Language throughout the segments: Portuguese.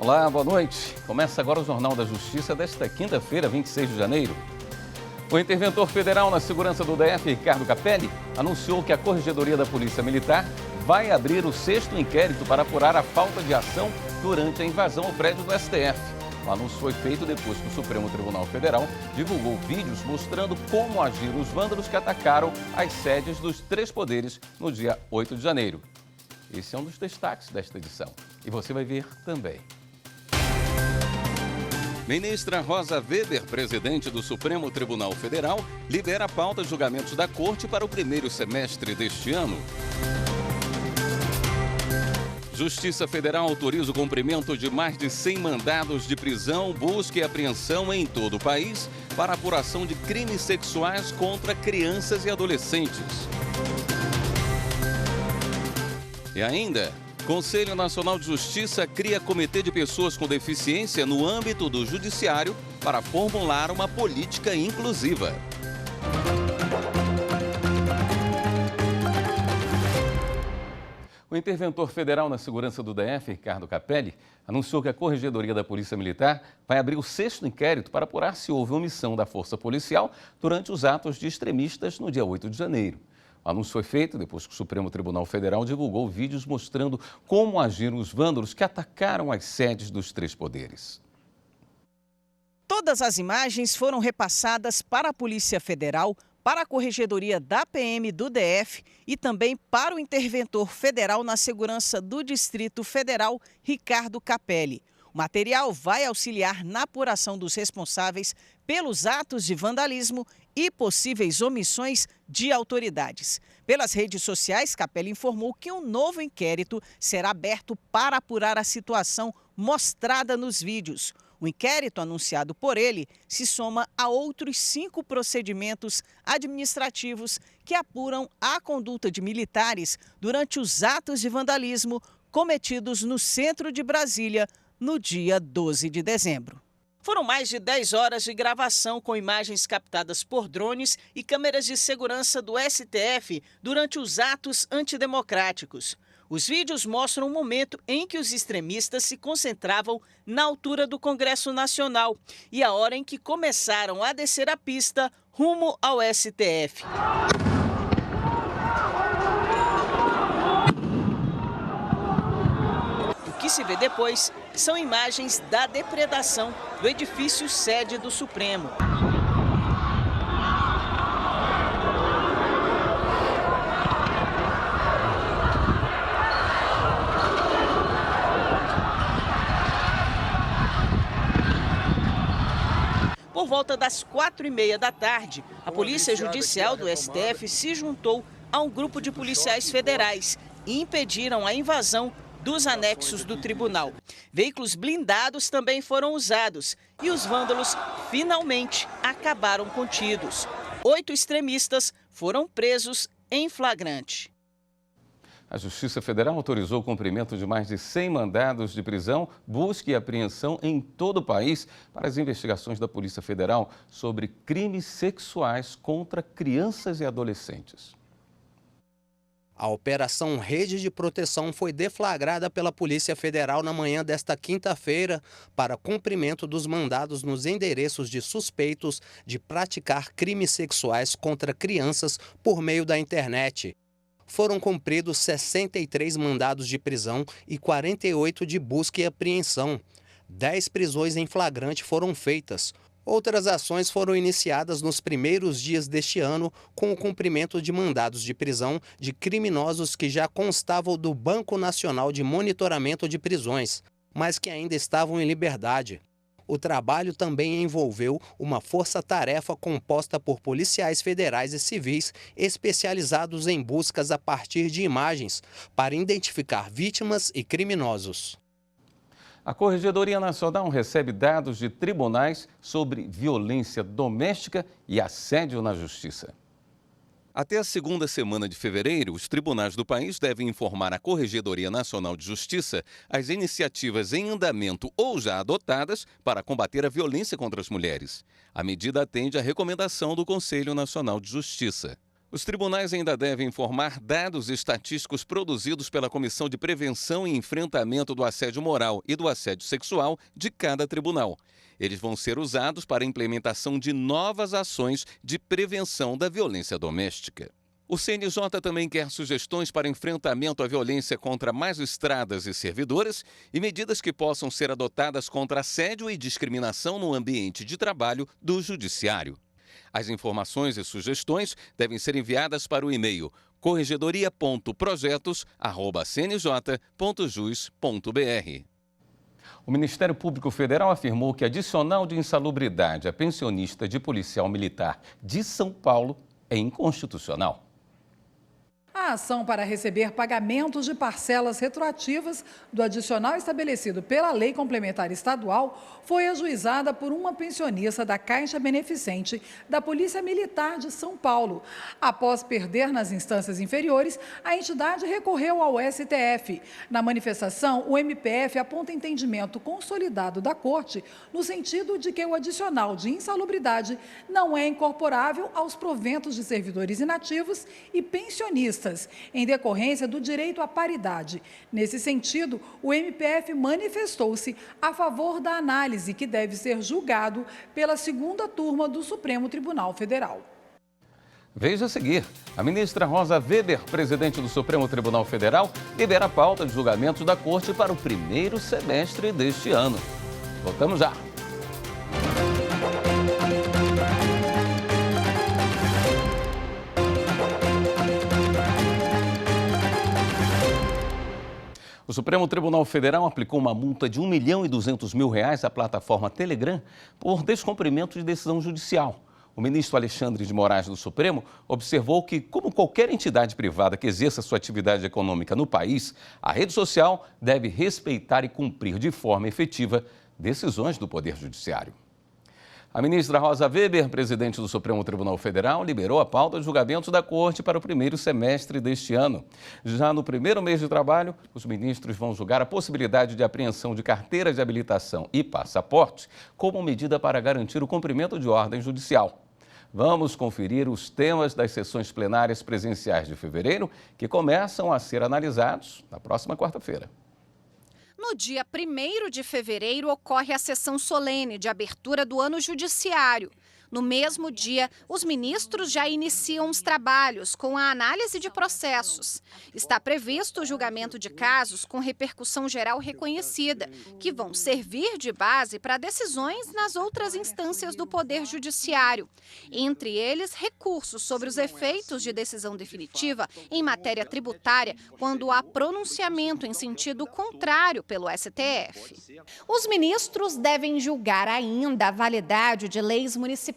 Olá, boa noite. Começa agora o Jornal da Justiça desta quinta-feira, 26 de janeiro. O interventor federal na segurança do DF, Ricardo Capelli, anunciou que a Corregedoria da Polícia Militar vai abrir o 6º inquérito para apurar a falta de ação durante a invasão ao prédio do STF. O anúncio foi feito depois que o Supremo Tribunal Federal divulgou vídeos mostrando como agiram os vândalos que atacaram as sedes dos 3 poderes no dia 8 de janeiro. Esse é um dos destaques desta edição. E você vai ver também. Ministra Rosa Weber, presidente do Supremo Tribunal Federal, libera a pauta de julgamentos da Corte para o primeiro semestre deste ano. Justiça Federal autoriza o cumprimento de mais de 100 mandados de prisão, busca e apreensão em todo o país para apuração de crimes sexuais contra crianças e adolescentes. E ainda, Conselho Nacional de Justiça cria comitê de pessoas com deficiência no âmbito do Judiciário para formular uma política inclusiva. O interventor federal na segurança do DF, Ricardo Capelli, anunciou que a Corregedoria da Polícia Militar vai abrir o 6º inquérito para apurar se houve omissão da força policial durante os atos de extremistas no dia 8 de janeiro. O anúncio foi feito depois que o Supremo Tribunal Federal divulgou vídeos mostrando como agiram os vândalos que atacaram as sedes dos 3 poderes. Todas as imagens foram repassadas para a Polícia Federal, para a Corregedoria da PM do DF e também para o interventor federal na segurança do Distrito Federal, Ricardo Capelli. O material vai auxiliar na apuração dos responsáveis pelos atos de vandalismo e possíveis omissões de autoridades. Pelas redes sociais, Capelli informou que um novo inquérito será aberto para apurar a situação mostrada nos vídeos. O inquérito anunciado por ele se soma a outros 5 procedimentos administrativos que apuram a conduta de militares durante os atos de vandalismo cometidos no centro de Brasília no dia 12 de dezembro. Foram mais de 10 horas de gravação com imagens captadas por drones e câmeras de segurança do STF durante os atos antidemocráticos. Os vídeos mostram o momento em que os extremistas se concentravam na altura do Congresso Nacional e a hora em que começaram a descer a pista rumo ao STF. O que se vê depois são imagens da depredação do edifício sede do Supremo. Por volta das 4h30 da tarde, a Polícia Judicial do STF se juntou a um grupo de policiais federais e impediram a invasão dos anexos do tribunal. Veículos blindados também foram usados e os vândalos finalmente acabaram contidos. 8 extremistas foram presos em flagrante. A Justiça Federal autorizou o cumprimento de mais de 100 mandados de prisão, busca e apreensão em todo o país para as investigações da Polícia Federal sobre crimes sexuais contra crianças e adolescentes. A Operação Rede de Proteção foi deflagrada pela Polícia Federal na manhã desta quinta-feira para cumprimento dos mandados nos endereços de suspeitos de praticar crimes sexuais contra crianças por meio da internet. Foram cumpridos 63 mandados de prisão e 48 de busca e apreensão. 10 prisões em flagrante foram feitas. Outras ações foram iniciadas nos primeiros dias deste ano com o cumprimento de mandados de prisão de criminosos que já constavam do Banco Nacional de Monitoramento de Prisões, mas que ainda estavam em liberdade. O trabalho também envolveu uma força-tarefa composta por policiais federais e civis especializados em buscas a partir de imagens para identificar vítimas e criminosos. A Corregedoria Nacional recebe dados de tribunais sobre violência doméstica e assédio na Justiça. Até a segunda semana de fevereiro, os tribunais do país devem informar à Corregedoria Nacional de Justiça as iniciativas em andamento ou já adotadas para combater a violência contra as mulheres. A medida atende à recomendação do Conselho Nacional de Justiça. Os tribunais ainda devem informar dados estatísticos produzidos pela Comissão de Prevenção e Enfrentamento do Assédio Moral e do Assédio Sexual de cada tribunal. Eles vão ser usados para a implementação de novas ações de prevenção da violência doméstica. O CNJ também quer sugestões para enfrentamento à violência contra magistradas e servidoras e medidas que possam ser adotadas contra assédio e discriminação no ambiente de trabalho do Judiciário. As informações e sugestões devem ser enviadas para o e-mail corregedoria.projetos@cnj.jus.br. O Ministério Público Federal afirmou que adicional de insalubridade a pensionista de policial militar de São Paulo é inconstitucional. A ação para receber pagamentos de parcelas retroativas do adicional estabelecido pela Lei Complementar Estadual foi ajuizada por uma pensionista da Caixa Beneficente da Polícia Militar de São Paulo. Após perder nas instâncias inferiores, a entidade recorreu ao STF. Na manifestação, o MPF aponta entendimento consolidado da Corte no sentido de que o adicional de insalubridade não é incorporável aos proventos de servidores inativos e pensionistas, em decorrência do direito à paridade. Nesse sentido, o MPF manifestou-se a favor da análise que deve ser julgado pela segunda turma do Supremo Tribunal Federal. Veja a seguir, a ministra Rosa Weber, presidente do Supremo Tribunal Federal, libera a pauta de julgamentos da Corte para o primeiro semestre deste ano. Voltamos já. O Supremo Tribunal Federal aplicou uma multa de R$ 1.200.000 à plataforma Telegram por descumprimento de decisão judicial. O ministro Alexandre de Moraes do Supremo observou que, como qualquer entidade privada que exerça sua atividade econômica no país, a rede social deve respeitar e cumprir de forma efetiva decisões do Poder Judiciário. A ministra Rosa Weber, presidente do Supremo Tribunal Federal, liberou a pauta de julgamentos da Corte para o primeiro semestre deste ano. Já no primeiro mês de trabalho, os ministros vão julgar a possibilidade de apreensão de carteira de habilitação e passaporte como medida para garantir o cumprimento de ordem judicial. Vamos conferir os temas das sessões plenárias presenciais de fevereiro, que começam a ser analisados na próxima quarta-feira. No dia 1º de fevereiro, ocorre a sessão solene de abertura do ano judiciário. No mesmo dia, os ministros já iniciam os trabalhos com a análise de processos. Está previsto o julgamento de casos com repercussão geral reconhecida, que vão servir de base para decisões nas outras instâncias do Poder Judiciário. Entre eles, recursos sobre os efeitos de decisão definitiva em matéria tributária, quando há pronunciamento em sentido contrário pelo STF. Os ministros devem julgar ainda a validade de leis municipais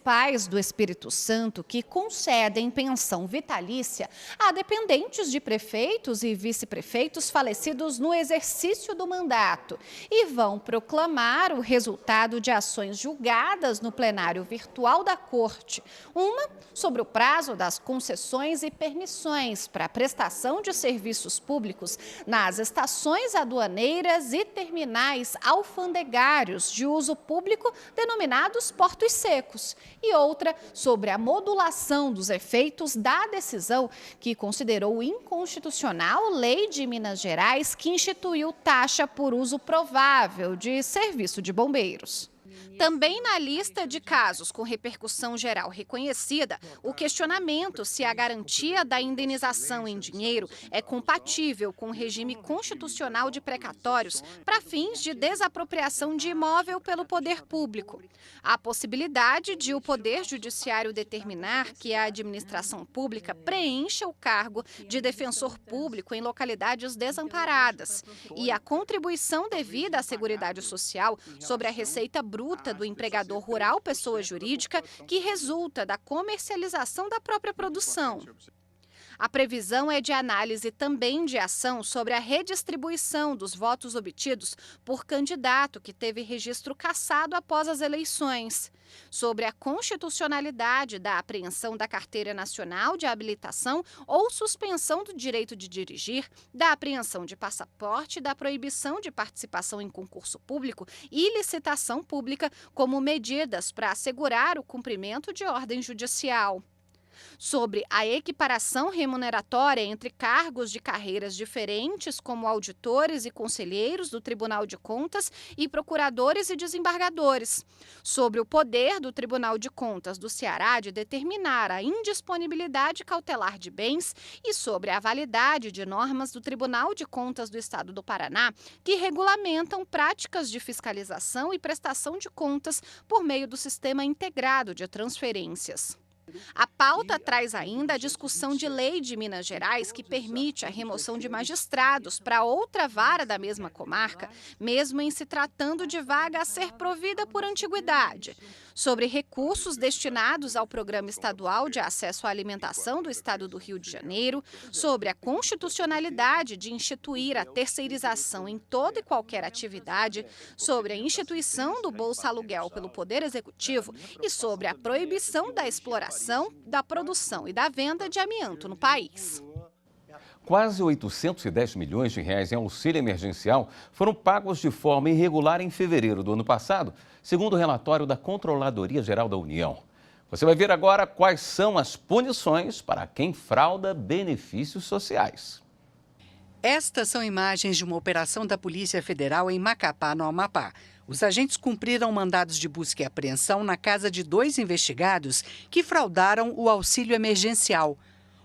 do Espírito Santo que concedem pensão vitalícia a dependentes de prefeitos e vice-prefeitos falecidos no exercício do mandato e vão proclamar o resultado de ações julgadas no plenário virtual da Corte. Uma sobre o prazo das concessões e permissões para a prestação de serviços públicos nas estações aduaneiras e terminais alfandegários de uso público denominados portos secos. E outra sobre a modulação dos efeitos da decisão que considerou inconstitucional Lei de Minas Gerais que instituiu taxa por uso provável de serviço de bombeiros. Também na lista de casos com repercussão geral reconhecida, o questionamento se a garantia da indenização em dinheiro é compatível com o regime constitucional de precatórios para fins de desapropriação de imóvel pelo poder público. A possibilidade de o Poder Judiciário determinar que a administração pública preencha o cargo de defensor público em localidades desamparadas e a contribuição devida à Seguridade Social sobre a receita bruta do empregador rural, pessoa jurídica, que resulta da comercialização da própria produção. A previsão é de análise também de ação sobre a redistribuição dos votos obtidos por candidato que teve registro cassado após as eleições, sobre a constitucionalidade da apreensão da Carteira Nacional de Habilitação ou suspensão do direito de dirigir, da apreensão de passaporte, da proibição de participação em concurso público e licitação pública como medidas para assegurar o cumprimento de ordem judicial. sobre a equiparação remuneratória entre cargos de carreiras diferentes, como auditores e conselheiros do Tribunal de Contas e procuradores e desembargadores, sobre o poder do Tribunal de Contas do Ceará de determinar a indisponibilidade cautelar de bens e sobre a validade de normas do Tribunal de Contas do Estado do Paraná que regulamentam práticas de fiscalização e prestação de contas por meio do Sistema Integrado de Transferências. A pauta traz ainda a discussão de lei de Minas Gerais que permite a remoção de magistrados para outra vara da mesma comarca, mesmo em se tratando de vaga a ser provida por antiguidade. Sobre recursos destinados ao Programa Estadual de Acesso à Alimentação do Estado do Rio de Janeiro, sobre a constitucionalidade de instituir a terceirização em toda e qualquer atividade, sobre a instituição do Bolsa Aluguel pelo Poder Executivo e sobre a proibição da exploração, da produção e da venda de amianto no país. Quase 810 milhões de reais em auxílio emergencial foram pagos de forma irregular em fevereiro do ano passado, segundo o relatório da Controladoria Geral da União. Você vai ver agora quais são as punições para quem frauda benefícios sociais. Estas são imagens de uma operação da Polícia Federal em Macapá, no Amapá. Os agentes cumpriram mandados de busca e apreensão na casa de 2 investigados que fraudaram o auxílio emergencial.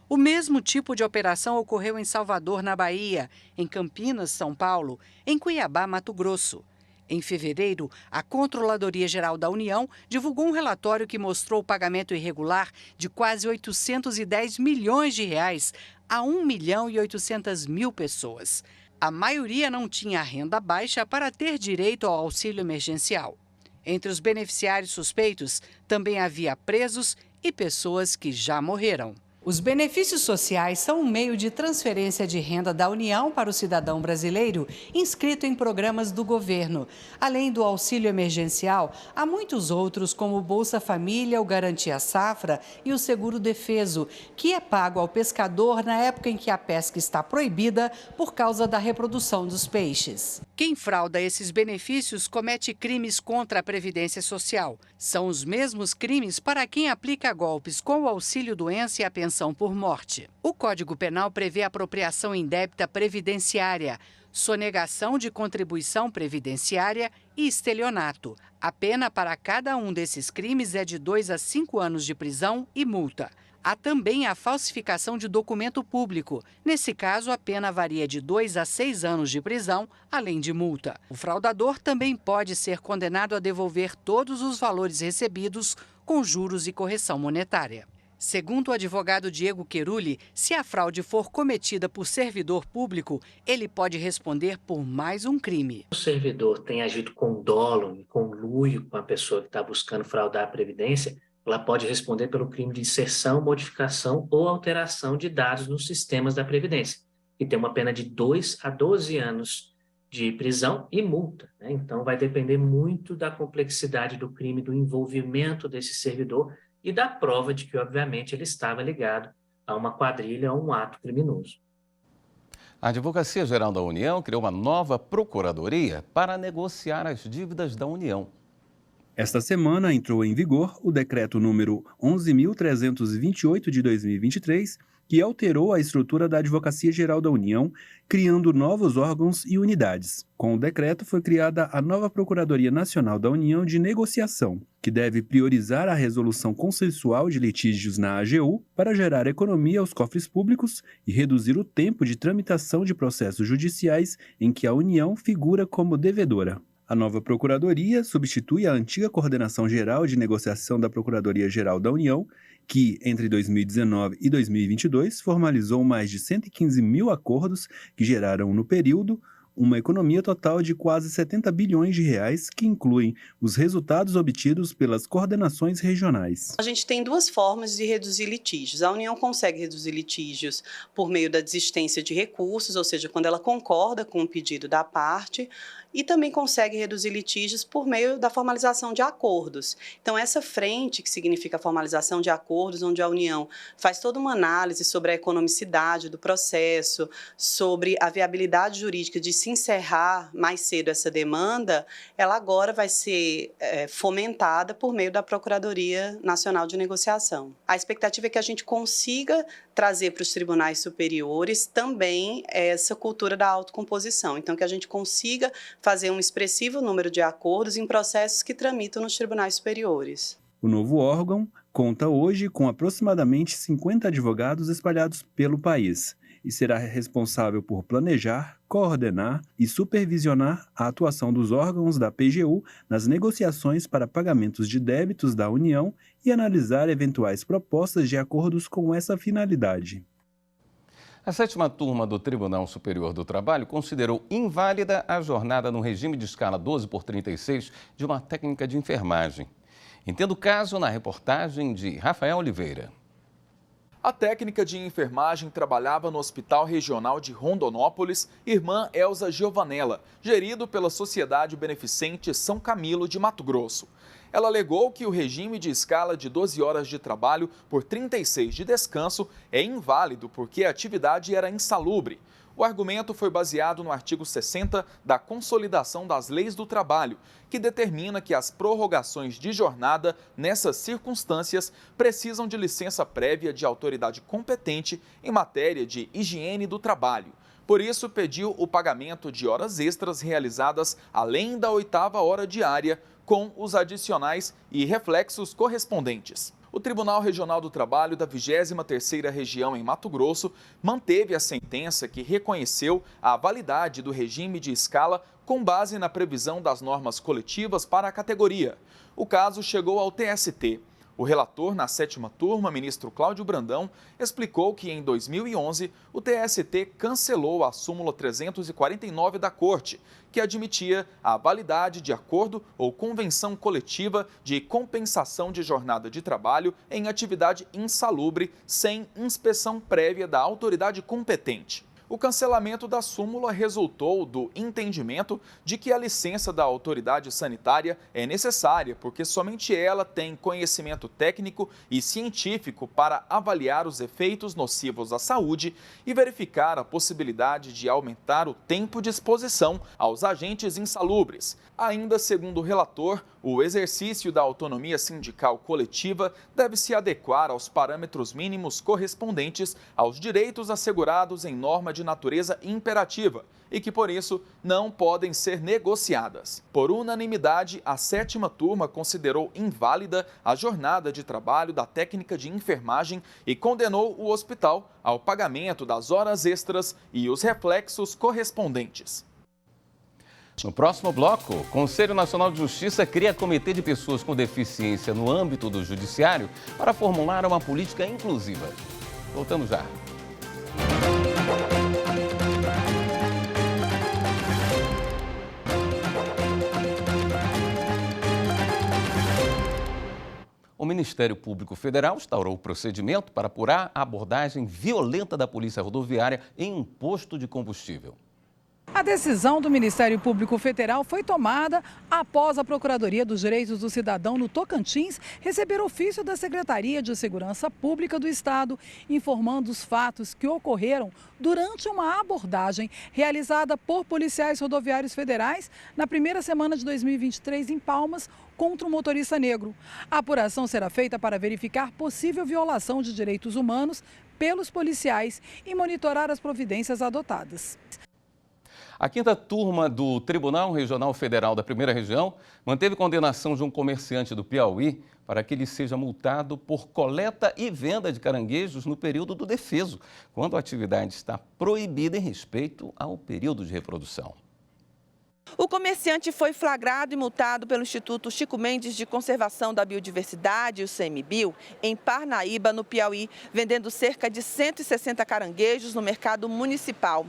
O mesmo tipo de operação ocorreu em Salvador, na Bahia, em Campinas, São Paulo, em Cuiabá, Mato Grosso. Em fevereiro, a Controladoria Geral da União divulgou um relatório que mostrou o pagamento irregular de quase 810 milhões de reais a 1.800.000 pessoas. A maioria não tinha renda baixa para ter direito ao auxílio emergencial. Entre os beneficiários suspeitos, também havia presos e pessoas que já morreram. Os benefícios sociais são um meio de transferência de renda da União para o cidadão brasileiro inscrito em programas do governo. Além do auxílio emergencial, há muitos outros, como o Bolsa Família, o Garantia Safra e o Seguro Defeso, que é pago ao pescador na época em que a pesca está proibida por causa da reprodução dos peixes. Quem frauda esses benefícios comete crimes contra a Previdência Social. São os mesmos crimes para quem aplica golpes com o auxílio-doença e a pensão por morte. O Código Penal prevê apropriação indébita previdenciária, sonegação de contribuição previdenciária e estelionato. A pena para cada um desses crimes é de 2 a 5 anos de prisão e multa. Há também a falsificação de documento público. Nesse caso, a pena varia de 2 a 6 anos de prisão, além de multa. O fraudador também pode ser condenado a devolver todos os valores recebidos com juros e correção monetária. Segundo o advogado Diego Queruli, se a fraude for cometida por servidor público, ele pode responder por mais um crime. O servidor tem agido com dolo e conluio com a pessoa que está buscando fraudar a Previdência, ela pode responder pelo crime de inserção, modificação ou alteração de dados nos sistemas da Previdência, que tem uma pena de 2 a 12 anos de prisão e multa, né? Então, vai depender muito da complexidade do crime, do envolvimento desse servidor e da prova de que, obviamente, ele estava ligado a uma quadrilha, a um ato criminoso. A Advocacia Geral da União criou uma nova procuradoria para negociar as dívidas da União. Esta semana entrou em vigor o decreto número 11.328 de 2023, que alterou a estrutura da Advocacia Geral da União, criando novos órgãos e unidades. Com o decreto foi criada a nova Procuradoria Nacional da União de Negociação, que deve priorizar a resolução consensual de litígios na AGU para gerar economia aos cofres públicos e reduzir o tempo de tramitação de processos judiciais em que a União figura como devedora. A nova Procuradoria substitui a antiga Coordenação Geral de Negociação da Procuradoria-Geral da União, que, entre 2019 e 2022, formalizou mais de 115 mil acordos que geraram, no período, uma economia total de quase 70 bilhões de reais, que incluem os resultados obtidos pelas coordenações regionais. A gente tem 2 formas de reduzir litígios. A União consegue reduzir litígios por meio da desistência de recursos, ou seja, quando ela concorda com o pedido da parte, e também consegue reduzir litígios por meio da formalização de acordos. Então, essa frente, que significa a formalização de acordos, onde a União faz toda uma análise sobre a economicidade do processo, sobre a viabilidade jurídica de se encerrar mais cedo essa demanda, ela agora vai ser fomentada por meio da Procuradoria Nacional de Negociação. A expectativa é que a gente consiga trazer para os tribunais superiores também essa cultura da autocomposição. Então, que a gente consiga fazer um expressivo número de acordos em processos que tramitam nos tribunais superiores. O novo órgão conta hoje com aproximadamente 50 advogados espalhados pelo país e será responsável por planejar, coordenar e supervisionar a atuação dos órgãos da PGU nas negociações para pagamentos de débitos da União e analisar eventuais propostas de acordos com essa finalidade. A 7ª turma do Tribunal Superior do Trabalho considerou inválida a jornada no regime de escala 12/36 de uma técnica de enfermagem. Entenda o caso na reportagem de Rafael Oliveira. A técnica de enfermagem trabalhava no Hospital Regional de Rondonópolis, Irmã Elza Giovanella, gerido pela Sociedade Beneficente São Camilo de Mato Grosso. Ela alegou que o regime de escala de 12 horas de trabalho por 36 de descanso é inválido porque a atividade era insalubre. O argumento foi baseado no artigo 60 da Consolidação das Leis do Trabalho, que determina que as prorrogações de jornada nessas circunstâncias precisam de licença prévia de autoridade competente em matéria de higiene do trabalho. Por isso, pediu o pagamento de horas extras realizadas além da 8ª hora diária, com os adicionais e reflexos correspondentes. O Tribunal Regional do Trabalho da 23ª Região em Mato Grosso manteve a sentença que reconheceu a validade do regime de escala com base na previsão das normas coletivas para a categoria. O caso chegou ao TST. O relator na 7ª turma, ministro Cláudio Brandão, explicou que em 2011 o TST cancelou a súmula 349 da Corte, que admitia a validade de acordo ou convenção coletiva de compensação de jornada de trabalho em atividade insalubre sem inspeção prévia da autoridade competente. O cancelamento da súmula resultou do entendimento de que a licença da autoridade sanitária é necessária porque somente ela tem conhecimento técnico e científico para avaliar os efeitos nocivos à saúde e verificar a possibilidade de aumentar o tempo de exposição aos agentes insalubres. Ainda segundo o relator, o exercício da autonomia sindical coletiva deve se adequar aos parâmetros mínimos correspondentes aos direitos assegurados em norma de natureza imperativa e que, por isso, não podem ser negociadas. Por unanimidade, a 7ª turma considerou inválida a jornada de trabalho da técnica de enfermagem e condenou o hospital ao pagamento das horas extras e os reflexos correspondentes. No próximo bloco, o Conselho Nacional de Justiça cria comitê de pessoas com deficiência no âmbito do judiciário para formular uma política inclusiva. Voltamos já. O Ministério Público Federal instaurou o procedimento para apurar a abordagem violenta da Polícia Rodoviária em um posto de combustível. A decisão do Ministério Público Federal foi tomada após a Procuradoria dos Direitos do Cidadão no Tocantins receber ofício da Secretaria de Segurança Pública do Estado, informando os fatos que ocorreram durante uma abordagem realizada por policiais rodoviários federais na primeira semana de 2023 em Palmas, contra um motorista negro. A apuração será feita para verificar possível violação de direitos humanos pelos policiais e monitorar as providências adotadas. A 5ª turma do Tribunal Regional Federal da Primeira Região manteve condenação de um comerciante do Piauí para que ele seja multado por coleta e venda de caranguejos no período do defeso, quando a atividade está proibida em respeito ao período de reprodução. O comerciante foi flagrado e multado pelo Instituto Chico Mendes de Conservação da Biodiversidade, o CMBio, em Parnaíba, no Piauí, vendendo cerca de 160 caranguejos no mercado municipal.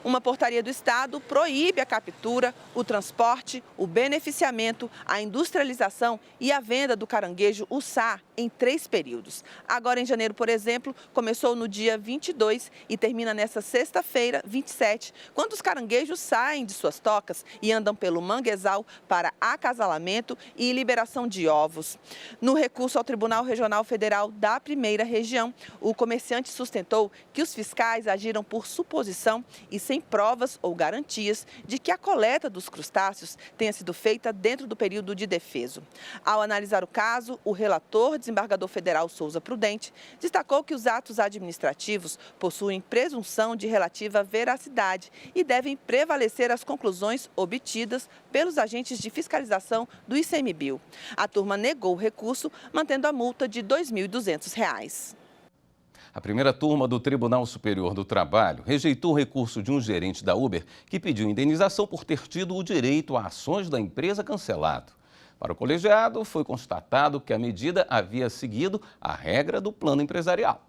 Uma portaria do Estado proíbe a captura, o transporte, o beneficiamento, a industrialização e a venda do caranguejo uçá em 3 períodos. Agora, em janeiro, por exemplo, começou no dia 22 e termina nesta sexta-feira, 27, quando os caranguejos saem de suas tocas e andam pelo manguezal para acasalamento e liberação de ovos. No recurso ao Tribunal Regional Federal da Primeira Região, o comerciante sustentou que os fiscais agiram por suposição e sem provas ou garantias de que a coleta dos crustáceos tenha sido feita dentro do período de defeso. Ao analisar o caso, o relator, desembargador federal Souza Prudente, destacou que os atos administrativos possuem presunção de relativa veracidade e devem prevalecer as conclusões obtidas pelos agentes de fiscalização do ICMBio. A turma negou o recurso, mantendo a multa de R$ 2.200. A primeira turma do Tribunal Superior do Trabalho rejeitou o recurso de um gerente da Uber que pediu indenização por ter tido o direito a ações da empresa cancelado. Para o colegiado, foi constatado que a medida havia seguido a regra do plano empresarial.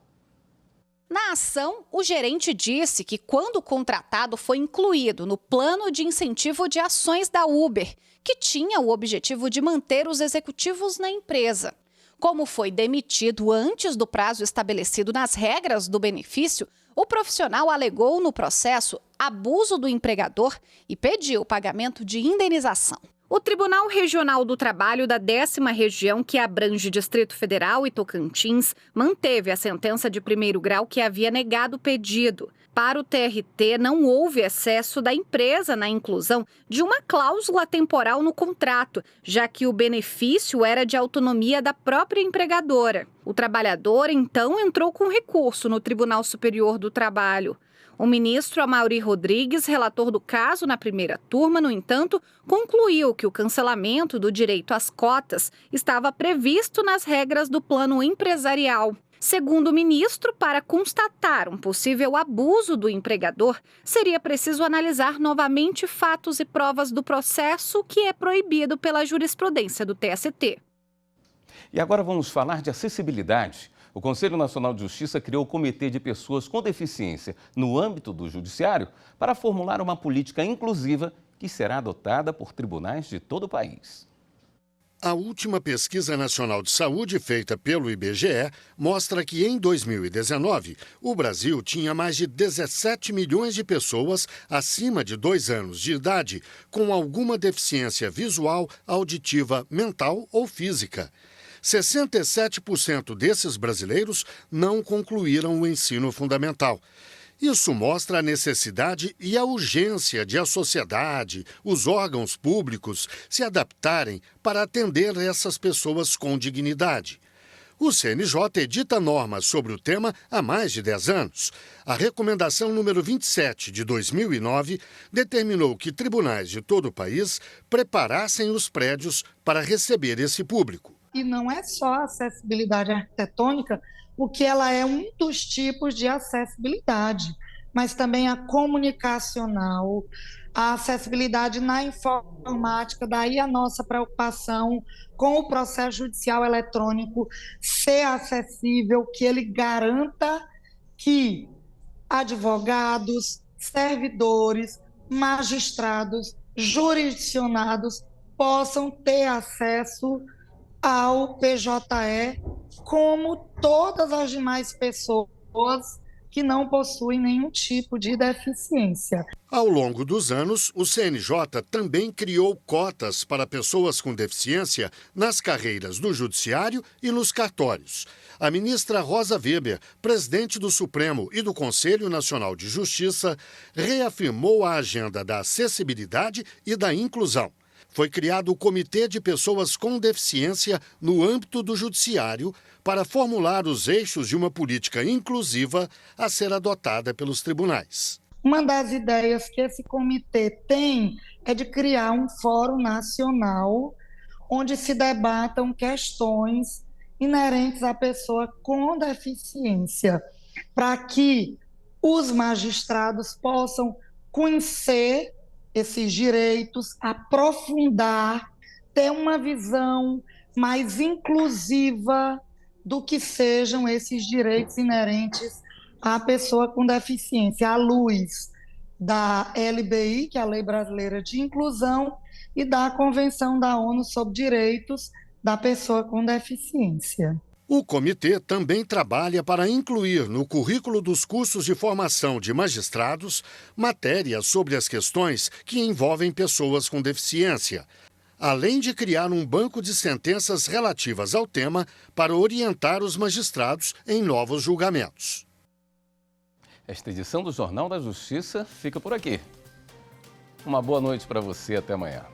Na ação, o gerente disse que quando o contratado foi incluído no plano de incentivo de ações da Uber, que tinha o objetivo de manter os executivos na empresa. Como foi demitido antes do prazo estabelecido nas regras do benefício, o profissional alegou no processo abuso do empregador e pediu o pagamento de indenização. O Tribunal Regional do Trabalho da 10ª Região, que abrange Distrito Federal e Tocantins, manteve a sentença de primeiro grau que havia negado o pedido. Para o TRT, não houve excesso da empresa na inclusão de uma cláusula temporal no contrato, já que o benefício era de autonomia da própria empregadora. O trabalhador, então, entrou com recurso no Tribunal Superior do Trabalho. O ministro Amaury Rodrigues, relator do caso na primeira turma, no entanto, concluiu que o cancelamento do direito às cotas estava previsto nas regras do plano empresarial. Segundo o ministro, para constatar um possível abuso do empregador, seria preciso analisar novamente fatos e provas do processo, que é proibido pela jurisprudência do TST. E agora vamos falar de acessibilidade. O Conselho Nacional de Justiça criou o Comitê de Pessoas com Deficiência no âmbito do Judiciário para formular uma política inclusiva que será adotada por tribunais de todo o país. A última pesquisa nacional de saúde feita pelo IBGE mostra que em 2019 o Brasil tinha mais de 17 milhões de pessoas acima de 2 anos de idade com alguma deficiência visual, auditiva, mental ou física. 67% desses brasileiros não concluíram o ensino fundamental. Isso mostra a necessidade e a urgência de a sociedade, os órgãos públicos se adaptarem para atender essas pessoas com dignidade. O CNJ edita normas sobre o tema há mais de 10 anos. A recomendação número 27 de 2009 determinou que tribunais de todo o país preparassem os prédios para receber esse público. E não é só a acessibilidade arquitetônica, porque ela é um dos tipos de acessibilidade, mas também a comunicacional, a acessibilidade na informática, daí a nossa preocupação com o processo judicial eletrônico ser acessível, que ele garanta que advogados, servidores, magistrados, jurisdicionados possam ter acesso ao PJE, como todas as demais pessoas que não possuem nenhum tipo de deficiência. Ao longo dos anos, o CNJ também criou cotas para pessoas com deficiência nas carreiras do Judiciário e nos cartórios. A ministra Rosa Weber, presidente do Supremo e do Conselho Nacional de Justiça, reafirmou a agenda da acessibilidade e da inclusão. Foi criado o Comitê de Pessoas com Deficiência no âmbito do Judiciário para formular os eixos de uma política inclusiva a ser adotada pelos tribunais. Uma das ideias que esse comitê tem é de criar um fórum nacional onde se debatam questões inerentes à pessoa com deficiência, para que os magistrados possam conhecer esses direitos, aprofundar, ter uma visão mais inclusiva do que sejam esses direitos inerentes à pessoa com deficiência, à luz da LBI, que é a Lei Brasileira de Inclusão, e da Convenção da ONU sobre Direitos da Pessoa com Deficiência. O comitê também trabalha para incluir no currículo dos cursos de formação de magistrados matérias sobre as questões que envolvem pessoas com deficiência, além de criar um banco de sentenças relativas ao tema para orientar os magistrados em novos julgamentos. Esta edição do Jornal da Justiça fica por aqui. Uma boa noite para você, até amanhã.